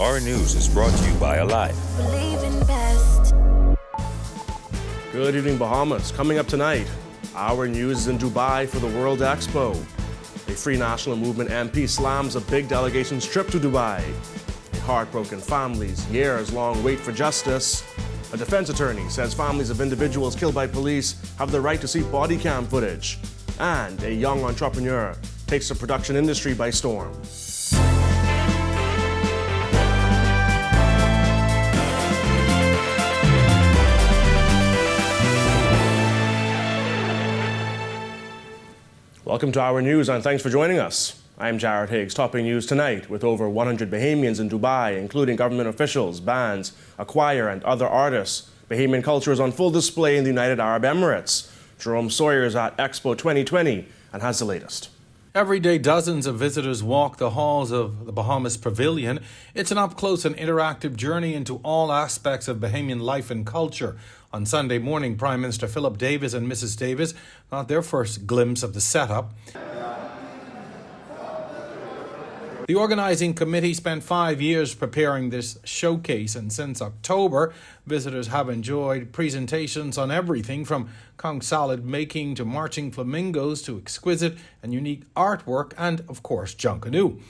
Our News is brought to you by Alive. Believe in best. Good evening, Bahamas. Coming up tonight, Our News is in Dubai for the World Expo. A Free National Movement MP slams a big delegation's trip to Dubai. A heartbroken family's years-long wait for justice. A defense attorney says families of individuals killed by police have the right to see body cam footage. And a young entrepreneur takes the production industry by storm. Welcome to Our News and thanks for joining us. I'm Jared Higgs, topping news tonight with over 100 Bahamians in Dubai, including government officials, bands, a choir and other artists. Bahamian culture is on full display in the United Arab Emirates. Jerome Sawyer is at Expo 2020 and has the latest. Every day, dozens of visitors walk the halls of the Bahamas Pavilion. It's an up-close and interactive journey into all aspects of Bahamian life and culture. On Sunday morning, Prime Minister Philip Davis and Mrs. Davis got their first glimpse of the setup. The organising committee spent 5 years preparing this showcase, and since October, visitors have enjoyed presentations on everything from conch salad making to marching flamingos to exquisite and unique artwork and, of course, Junkanoo.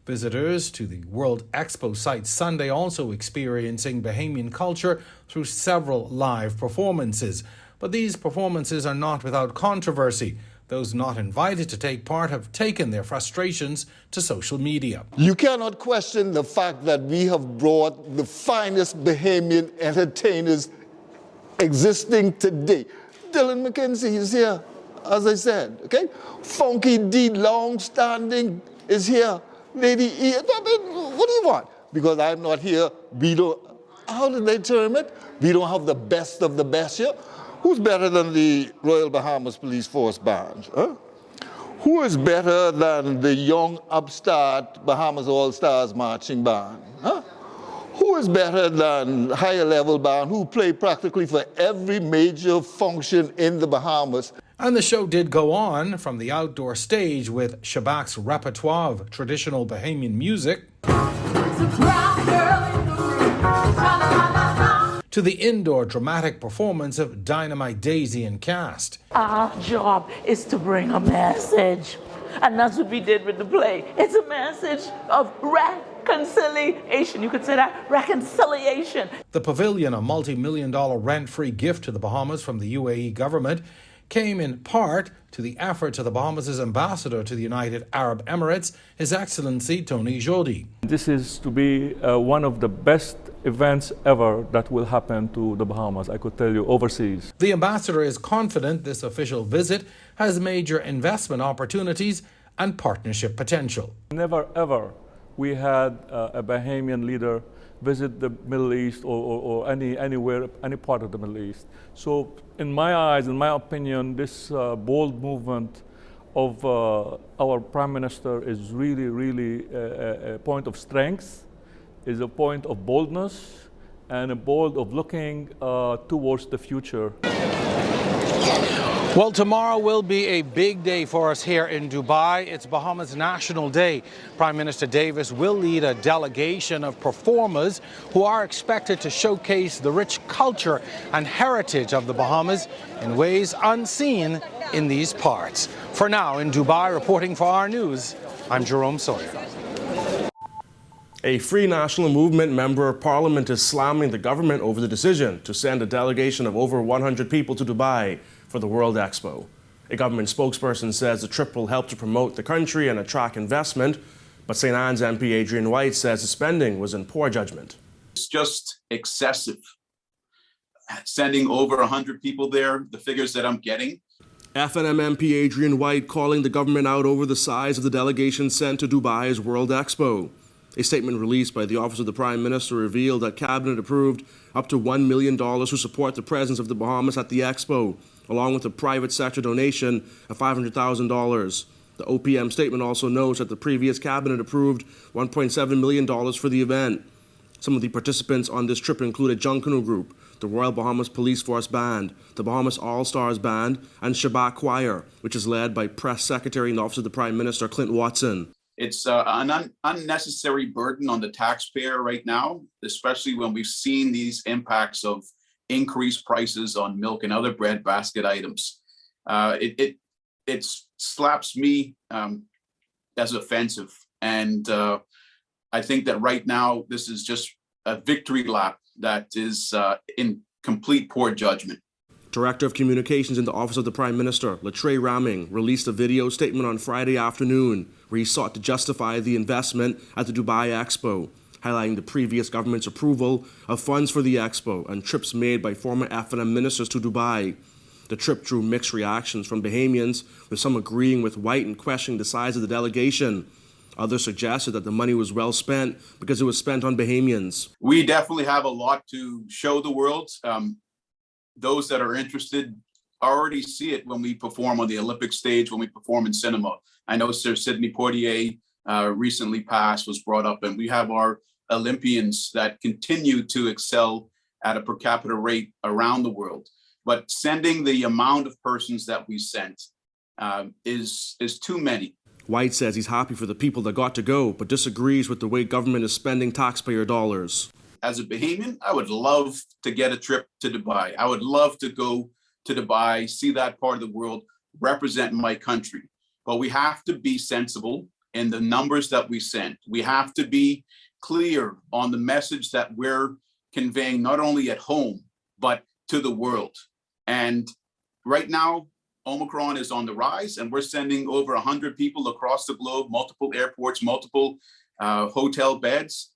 Visitors to the World Expo site Sunday also experiencing Bahamian culture through several live performances. But these performances are not without controversy. Those not invited to take part have taken their frustrations to social media. You cannot question the fact that we have brought the finest Bahamian entertainers existing today. Dylan McKenzie is here, as I said, okay? Funky D, long-standing, is here. Lady E, I mean, what do you want? Because I'm not here, we don't, how did they term it? We don't have the best of the best here. Who's better than the Royal Bahamas Police Force Band? Huh? Who is better than the young upstart Bahamas All-Stars Marching Band? Huh? Who is better than higher level band who play practically for every major function in the Bahamas? And the show did go on from the outdoor stage with Shabak's repertoire of traditional Bahamian music to the indoor dramatic performance of Dynamite Daisy and cast. Our job is to bring a message, and that's what we did with the play. It's a message of reconciliation. You could say that, reconciliation. The pavilion, a multi-million-dollar rent-free gift to the Bahamas from the UAE government, came in part to the efforts of the Bahamas' ambassador to the United Arab Emirates, His Excellency Tony Jody. This is to be one of the best events ever that will happen to the Bahamas, I could tell you, overseas. The ambassador is confident this official visit has major investment opportunities and partnership potential. Never ever we had a Bahamian leader visit the Middle East or anywhere, any part of the Middle East. So in my eyes, in my opinion, this bold movement of our Prime Minister is really a point of strength, is a point of boldness, and a bold of looking towards the future. Well, tomorrow will be a big day for us here in Dubai. It's Bahamas National Day. Prime Minister Davis will lead a delegation of performers who are expected to showcase the rich culture and heritage of the Bahamas in ways unseen in these parts. For now, in Dubai, reporting for Our News, I'm Jerome Sawyer. A Free National Movement member of parliament is slamming the government over the decision to send a delegation of over 100 people to Dubai for the World Expo. A government spokesperson says the trip will help to promote the country and attract investment, but St. Anne's MP Adrian White says the spending was in poor judgment. It's just excessive. Sending over 100 people there, the figures that I'm getting. FNM MP Adrian White calling the government out over the size of the delegation sent to Dubai's World Expo. A statement released by the Office of the Prime Minister revealed that Cabinet approved up to $1 million to support the presence of the Bahamas at the Expo, along with a private sector donation of $500,000. The OPM statement also notes that the previous Cabinet approved $1.7 million for the event. Some of the participants on this trip include a Junkanoo group, the Royal Bahamas Police Force Band, the Bahamas All-Stars Band, and Shabak Choir, which is led by Press Secretary and Office of the Prime Minister Clint Watson. It's an unnecessary burden on the taxpayer right now, especially when we've seen these impacts of increased prices on milk and other bread basket items. It slaps me as offensive. And I think that right now, this is just a victory lap that is in complete poor judgment. Director of Communications in the Office of the Prime Minister, Latrey Ramming, released a video statement on Friday afternoon where he sought to justify the investment at the Dubai Expo, highlighting the previous government's approval of funds for the Expo and trips made by former F&M ministers to Dubai. The trip drew mixed reactions from Bahamians, with some agreeing with White and questioning the size of the delegation. Others suggested that the money was well spent because it was spent on Bahamians. We definitely have a lot to show the world. Those that are interested already see it when we perform on the Olympic stage, when we perform in cinema. I know Sir Sidney Poitier recently passed, was brought up, and we have our Olympians that continue to excel at a per capita rate around the world. But sending the amount of persons that we sent is too many. White says he's happy for the people that got to go, but disagrees with the way government is spending taxpayer dollars. As a Bahamian, I would love to get a trip to Dubai. I would love to go to Dubai, see that part of the world, represent my country. But we have to be sensible in the numbers that we send. We have to be clear on the message that we're conveying, not only at home, but to the world. And right now, Omicron is on the rise, and we're sending over 100 people across the globe, multiple airports, multiple hotel beds.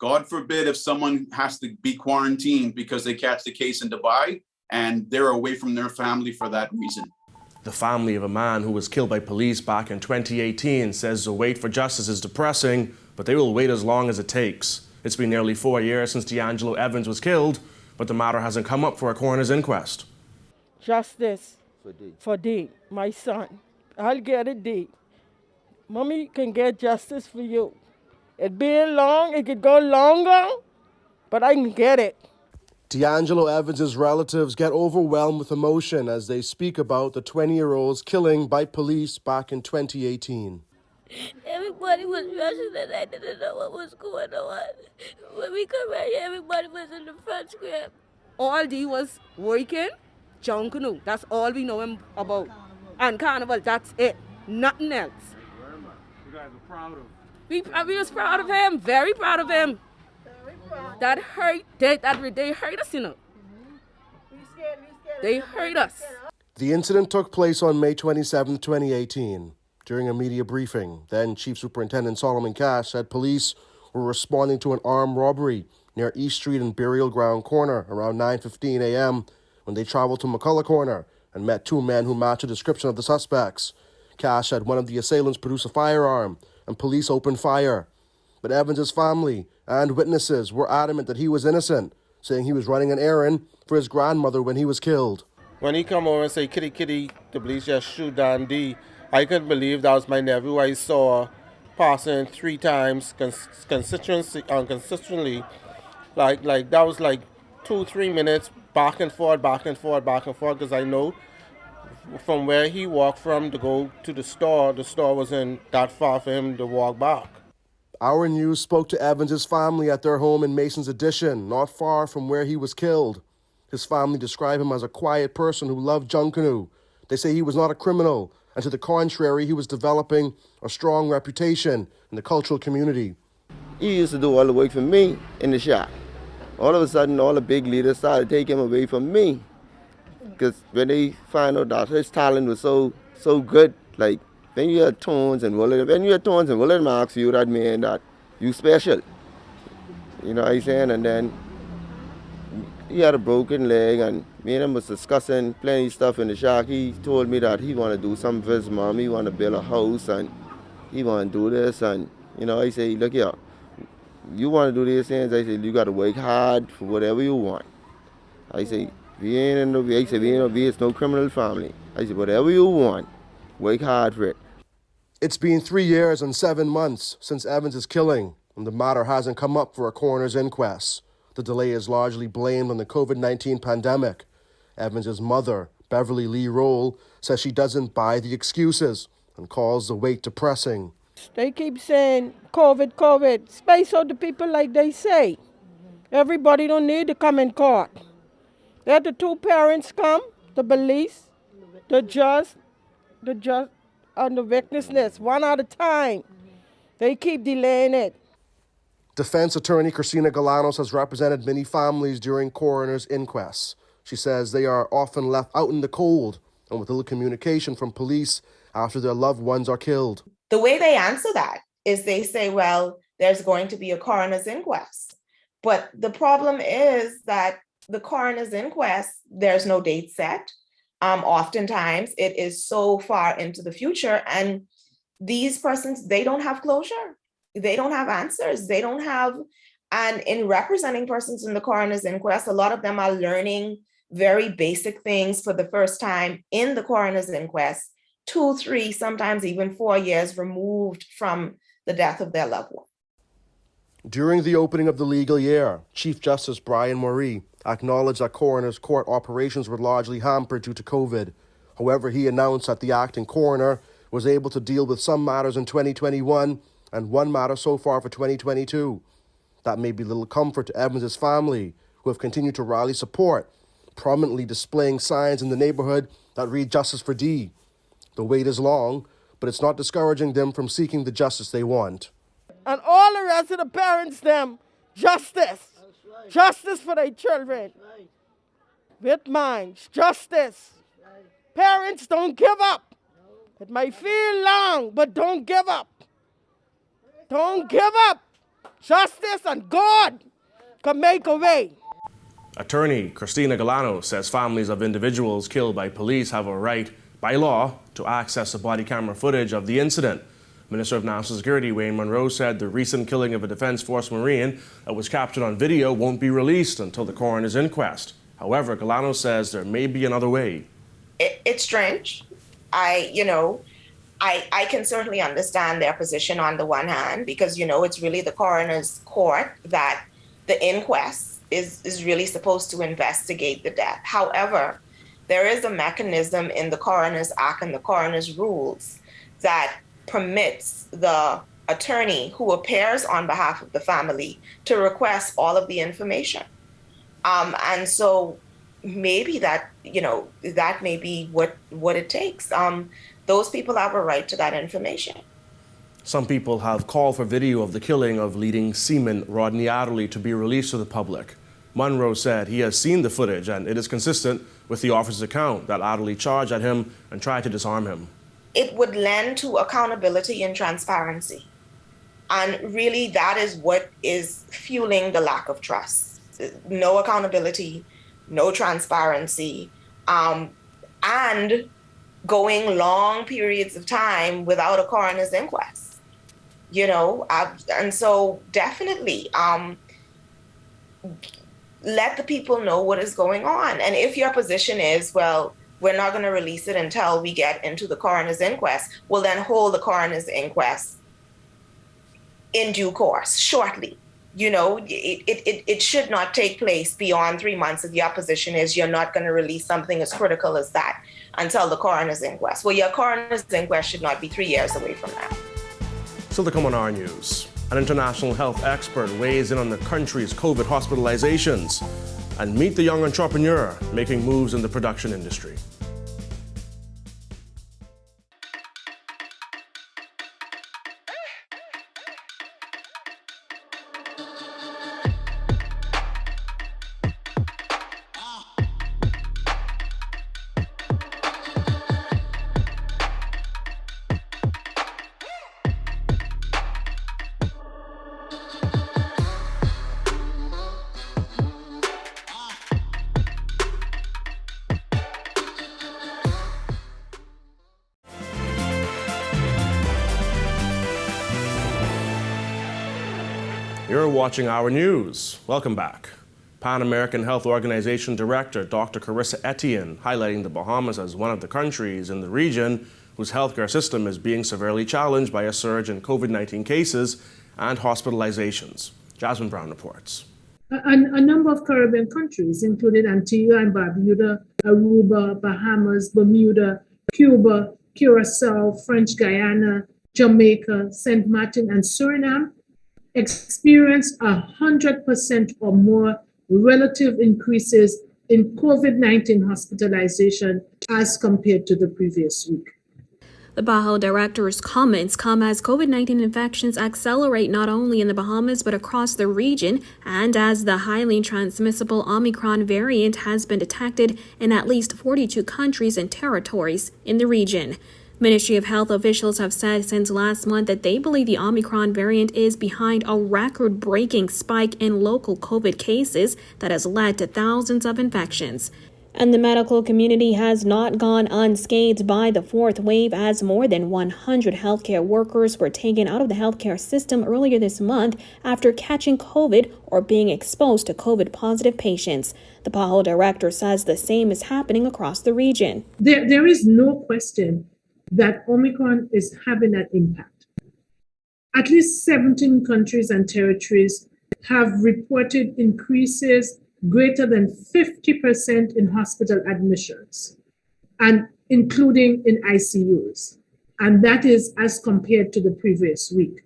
God forbid if someone has to be quarantined because they catch the case in Dubai and they're away from their family for that reason. The family of a man who was killed by police back in 2018 says the wait for justice is depressing, but they will wait as long as it takes. It's been nearly 4 years since D'Angelo Evans was killed, but the matter hasn't come up for a coroner's inquest. Justice for D, my son. I'll get it, D. Mommy can get justice for you. It been long, it could go longer, but I can get it. D'Angelo Evans' relatives get overwhelmed with emotion as they speak about the 20-year-old's killing by police back in 2018. Everybody was rushing and I didn't know what was going on. When we come right here, everybody was in the front square. All D was working, John Canoe. That's all we know him about. And Carnival, that's it. Nothing else. You guys are proud of him. We was proud of him, very proud of him. That hurt, they hurt us, you know. They hurt us. The incident took place on May 27, 2018. During a media briefing, then Chief Superintendent Solomon Cash said police were responding to an armed robbery near East Street and Burial Ground Corner around 9:15 a.m. when they traveled to McCullough Corner and met two men who matched the description of the suspects. Cash said one of the assailants produced a firearm and police opened fire. But Evans' family and witnesses were adamant that he was innocent, saying he was running an errand for his grandmother when he was killed. When he come over and say, kitty, kitty, the police just shoot down D, I couldn't believe that was my nephew. I saw passing 3 times consistently. Like that was like 2-3 minutes back and forth, because I know from where he walked from to go to the store wasn't that far for him to walk back. Our news spoke to Evans' family at their home in Mason's Addition, not far from where he was killed. His family describe him as a quiet person who loved Junkanoo. They say he was not a criminal, and to the contrary, he was developing a strong reputation in the cultural community. He used to do all the work for me in the shop. All of a sudden, all the big leaders started to take him away from me. Because when they find out that his talent was so good, like when you hear tones and roll them ask you, that mean that you special. You know what I'm saying? And then he had a broken leg, and me and him was discussing plenty of stuff in the shack. He told me that he want to do something for his mom. He want to build a house, and he want to do this. And, you know, I say, look here, you want to do these things? I say, you got to work hard for whatever you want. I say, we ain't in the way. I say, it's no criminal family. I say, whatever you want, work hard for it. It's been 3 years and 7 months since Evans' killing, and the matter hasn't come up for a coroner's inquest. The delay is largely blamed on the COVID-19 pandemic. Evans' mother, Beverly Lee Roll, says she doesn't buy the excuses and calls the wait depressing. They keep saying COVID, COVID. Space out the people like they say. Everybody don't need to come in court. Let the two parents come, the police, the judge, and the witness list, one at a time. They keep delaying it. Defense attorney Christina Galanos has represented many families during coroner's inquests. She says they are often left out in the cold and with little communication from police after their loved ones are killed. The way they answer that is they say, well, there's going to be a coroner's inquest. But the problem is that the coroner's inquest, there's no date set. Oftentimes it is so far into the future, and these persons, they don't have closure. They don't have answers. They don't have, and in representing persons in the coroner's inquest, a lot of them are learning very basic things for the first time in the coroner's inquest, 2, 3, sometimes even 4 years removed from the death of their loved one. During the opening of the legal year, Chief Justice Brian Murray acknowledged that coroner's court operations were largely hampered due to COVID. However, he announced that the acting coroner was able to deal with some matters in 2021 and one matter so far for 2022. That may be little comfort to Evans' family, who have continued to rally support, prominently displaying signs in the neighborhood that read "Justice for D." The wait is long, but it's not discouraging them from seeking the justice they want. And all the rest of the parents, them, justice. Right. Justice for their children. Right. With minds, justice. Right. Parents, don't give up. No. It may feel long, but don't give up. Don't give up. Justice and God can make a way. Attorney Christina Galanos says families of individuals killed by police have a right, by law, to access the body camera footage of the incident. Minister of National Security Wayne Munro said the recent killing of a Defence Force Marine that was captured on video won't be released until the coroner's inquest. However, Galanos says there may be another way. It's strange. I can certainly understand their position on the one hand, because, it's really the coroner's court that the inquest is really supposed to investigate the death. However, there is a mechanism in the Coroner's Act and the coroner's rules that permits the attorney who appears on behalf of the family to request all of the information. And so maybe that may be what it takes. Those people have a right to that information. Some people have called for video of the killing of leading seaman Rodney Adderley to be released to the public. Munro said he has seen the footage and it is consistent with the officer's account that Adderley charged at him and tried to disarm him. It would lend to accountability and transparency. And really that is what is fueling the lack of trust. No accountability, no transparency, and going long periods of time without a coroner's inquest. And so definitely let the people know what is going on. And if your position is, well, we're not going to release it until we get into the coroner's inquest, well, then hold the coroner's inquest in due course, shortly. It should not take place beyond 3 months if your position is you're not going to release something as critical as that until the coroner's inquest. Well, your coroner's inquest should not be 3 years away from now. Still to come on our news. An international health expert weighs in on the country's COVID hospitalizations. And meet the young entrepreneur making moves in the production industry. You're watching Our News. Welcome back. Pan American Health Organization Director Dr. Carissa Etienne highlighting the Bahamas as one of the countries in the region whose healthcare system is being severely challenged by a surge in COVID-19 cases and hospitalizations. Jasmine Brown reports. A number of Caribbean countries, including Antigua and Barbuda, Aruba, Bahamas, Bermuda, Cuba, Curacao, French Guiana, Jamaica, St. Martin, and Suriname experienced 100% or more relative increases in COVID-19 hospitalization as compared to the previous week. The Bahamas director's comments come as COVID-19 infections accelerate not only in the Bahamas but across the region, and as the highly transmissible Omicron variant has been detected in at least 42 countries and territories in the region. Ministry of Health officials have said since last month that they believe the Omicron variant is behind a record-breaking spike in local COVID cases that has led to thousands of infections. And the medical community has not gone unscathed by the fourth wave, as more than 100 healthcare workers were taken out of the healthcare system earlier this month after catching COVID or being exposed to COVID-positive patients. The PAHO director says the same is happening across the region. There is no question that Omicron is having an impact. At least 17 countries and territories have reported increases greater than 50% in hospital admissions, and including in ICUs. And that is as compared to the previous week.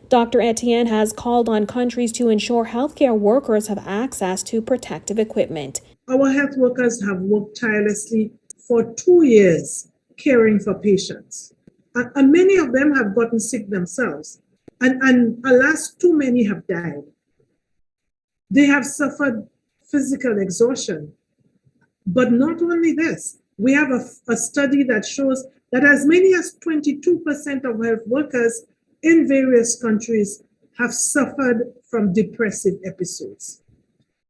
Dr. Etienne has called on countries to ensure healthcare workers have access to protective equipment. Our health workers have worked tirelessly for 2 years caring for patients. And many of them have gotten sick themselves. And alas, too many have died. They have suffered physical exhaustion. But not only this, we have a study that shows that as many as 22% of health workers in various countries have suffered from depressive episodes.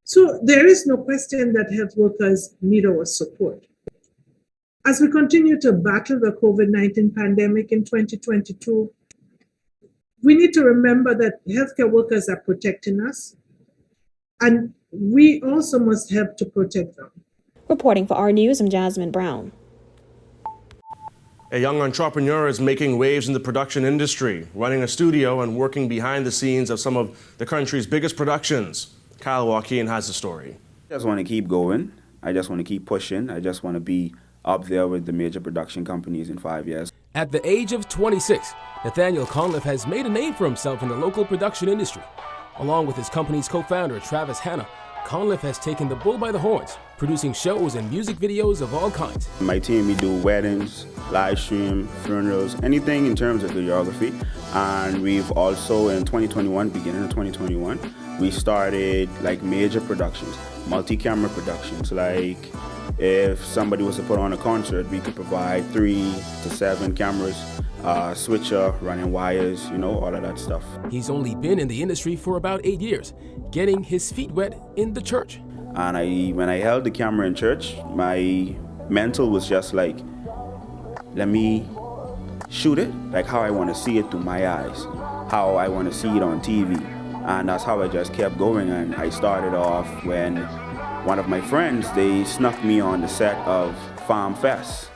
So there is no question that health workers need our support. As we continue to battle the COVID-19 pandemic in 2022, we need to remember that healthcare workers are protecting us, and we also must help to protect them. Reporting for our news, I'm Jasmine Brown. A young entrepreneur is making waves in the production industry, running a studio and working behind the scenes of some of the country's biggest productions. Kyle Joaquin has the story. I just want to keep going. I just want to keep pushing. I just want to be up there with the major production companies in 5 years. At the age of 26, Nathaniel Conliffe has made a name for himself in the local production industry. Along with his company's co-founder, Travis Hanna, Conliffe has taken the bull by the horns, producing shows and music videos of all kinds. My team, we do weddings, live stream, funerals, anything in terms of videography. And we've also, in 2021, beginning of 2021, we started like major productions, multi-camera productions. Like if somebody was to put on a concert, we could provide 3 to 7 cameras, switcher, running wires, you know, all of that stuff. He's only been in the industry for about 8 years, getting his feet wet in the church. And when I held the camera in church, my mental was just like, let me shoot it like how I want to see it through my eyes, how I want to see it on TV. And that's how I just kept going. And I started off when one of my friends, they snuck me on the set of Farm Fest.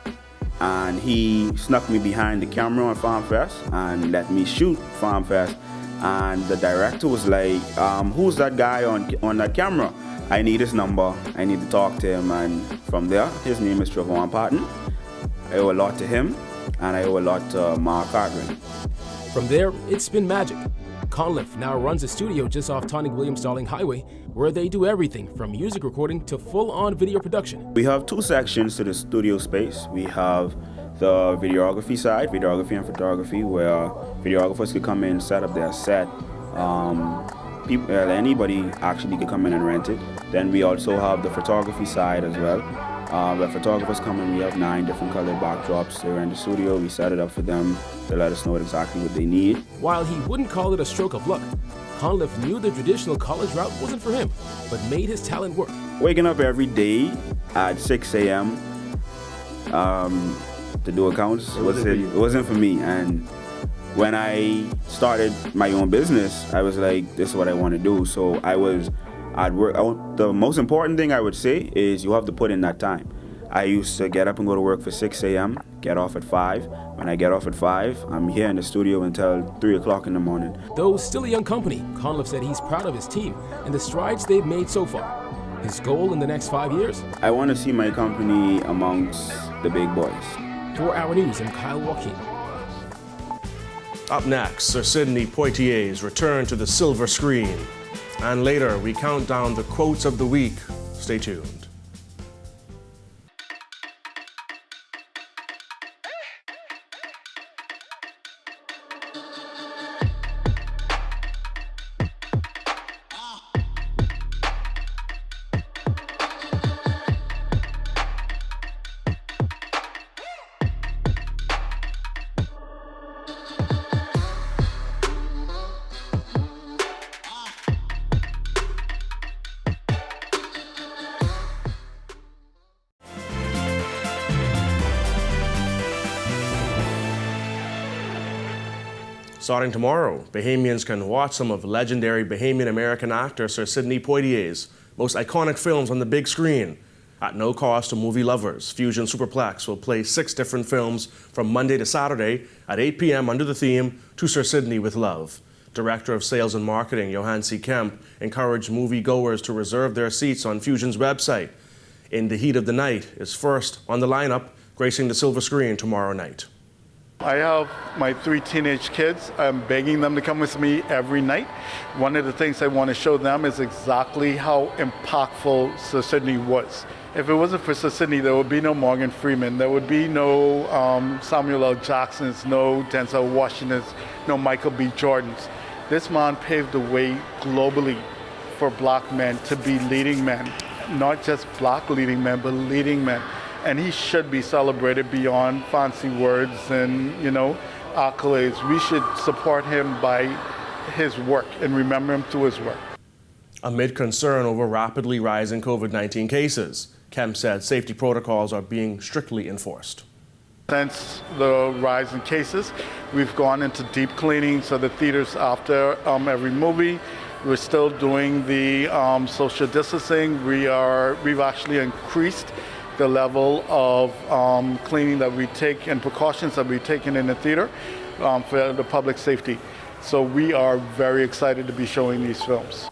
And he snuck me behind the camera on Farm Fest and let me shoot Farm Fest. And the director was like, who's that guy on that camera? I need his number, I need to talk to him. And from there, his name is Trevon Patton. I owe a lot to him, and I owe a lot to Mark Cartwright. From there, it's been magic. Conliffe now runs a studio just off Tonic Williams Darling Highway, where they do everything from music recording to full-on video production. We have 2 sections to the studio space. We have the videography side, videography and photography, where videographers could come in, set up their set. Anybody actually could come in and rent it. Then we also have the photography side as well. Where photographers come in, we have 9 different colored backdrops. They're in the studio, we set it up for them to let us know exactly what they need. While he wouldn't call it a stroke of luck, Conliffe knew the traditional college route wasn't for him, but made his talent work. Waking up every day at 6 a.m. To do accounts, it wasn't for me. And when I started my own business, I was like, this is what I want to do. So I was at work. The most important thing I would say is you have to put in that time. I used to get up and go to work for 6 a.m., get off at 5. When I get off at 5, I'm here in the studio until 3 o'clock in the morning. Though still a young company, Conliffe said he's proud of his team and the strides they've made so far. His goal in the next 5 years? I want to see my company amongst the big boys. For Our News, I'm Kyle Joaquin. Up next, Sir Sidney Poitier's return to the silver screen. And later, we count down the quotes of the week. Stay tuned. Starting tomorrow, Bahamians can watch some of legendary Bahamian-American actor Sir Sidney Poitier's most iconic films on the big screen. At no cost to movie lovers, Fusion Superplex will play 6 different films from Monday to Saturday at 8 p.m. under the theme To Sir Sidney with Love. Director of Sales and Marketing Johan C. Kemp encouraged moviegoers to reserve their seats on Fusion's website. In the Heat of the Night is first on the lineup, gracing the silver screen tomorrow night. I have my 3 teenage kids. I'm begging them to come with me every night. One of the things I want to show them is exactly how impactful Sir Sidney was. If it wasn't for Sir Sidney, there would be no Morgan Freeman, there would be no Samuel L. Jacksons, no Denzel Washingtons, no Michael B. Jordans. This man paved the way globally for black men to be leading men. Not just black leading men, but leading men. And he should be celebrated beyond fancy words and, accolades. We should support him by his work and remember him through his work. Amid concern over rapidly rising COVID-19 cases, Kemp said safety protocols are being strictly enforced. Since the rise in cases, we've gone into deep cleaning, so the theaters after every movie, we're still doing the social distancing. We've actually increased the level of cleaning that we take and precautions that we've taken in the theater for the public safety. So we are very excited to be showing these films.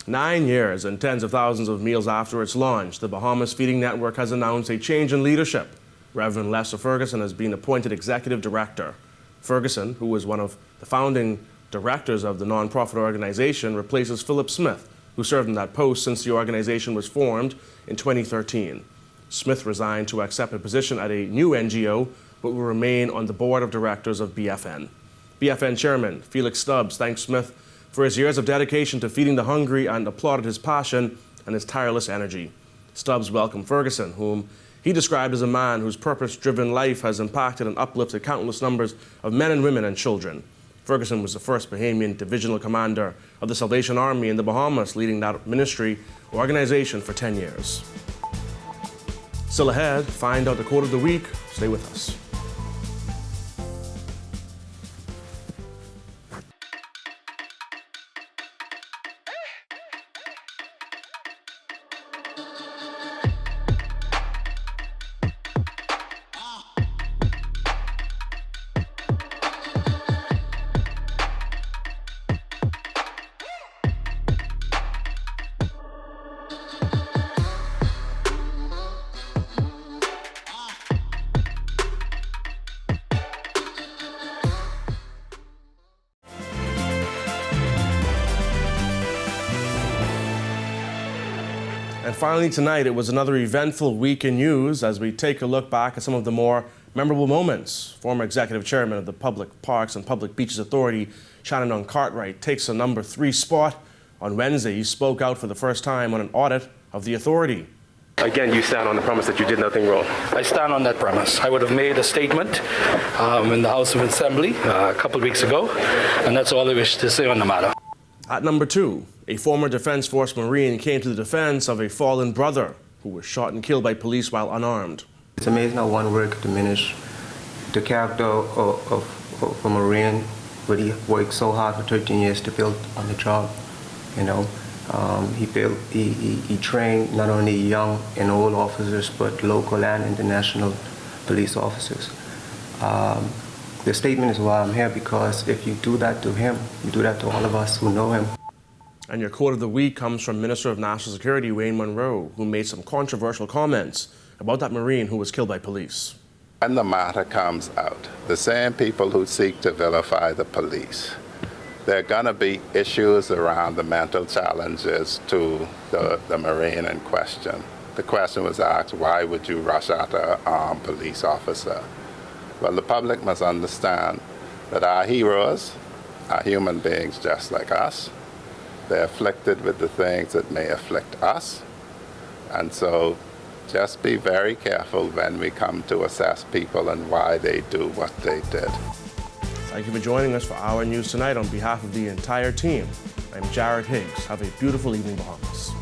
9 years and tens of thousands of meals after its launch, the Bahamas Feeding Network has announced a change in leadership. Reverend Lester Ferguson has been appointed executive director. Ferguson, who was one of the founding directors of the nonprofit organization, replaces Philip Smith, who served in that post since the organization was formed in 2013. Smith resigned to accept a position at a new NGO, but will remain on the board of directors of BFN. BFN chairman Felix Stubbs thanked Smith for his years of dedication to feeding the hungry and applauded his passion and his tireless energy. Stubbs welcomed Ferguson, whom he described as a man whose purpose-driven life has impacted and uplifted countless numbers of men and women and children. Ferguson was the first Bahamian divisional commander of the Salvation Army in the Bahamas, leading that ministry organization for 10 years. Still ahead, find out the quote of the week. Stay with us. And finally tonight, it was another eventful week in news as we take a look back at some of the more memorable moments. Former executive chairman of the Public Parks and Public Beaches Authority, Shannon Cartwright, takes a number 3 spot. On Wednesday, he spoke out for the first time on an audit of the authority. Again, you stand on the premise that you did nothing wrong. I stand on that premise. I would have made a statement in the House of Assembly a couple of weeks ago, and that's all I wish to say on the matter. At number 2, a former Defense Force Marine came to the defense of a fallen brother who was shot and killed by police while unarmed. It's amazing how one word could diminish the character of a Marine, but he worked so hard for 13 years to build on the job. He trained not only young and old officers, but local and international police officers. The statement is why I'm here, because if you do that to him, you do that to all of us who know him. And your quote of the week comes from Minister of National Security Wayne Monroe, who made some controversial comments about that Marine who was killed by police. when the matter comes out, the same people who seek to vilify the police, there are going to be issues around the mental challenges to the Marine in question. The question was asked, why would you rush at an armed police officer? Well, the public must understand that our heroes are human beings just like us. They're afflicted with the things that may afflict us. And so just be very careful when we come to assess people and why they do what they did. Thank you for joining us for Our News Tonight. On behalf of the entire team, I'm Jared Higgs. Have a beautiful evening, Bahamas.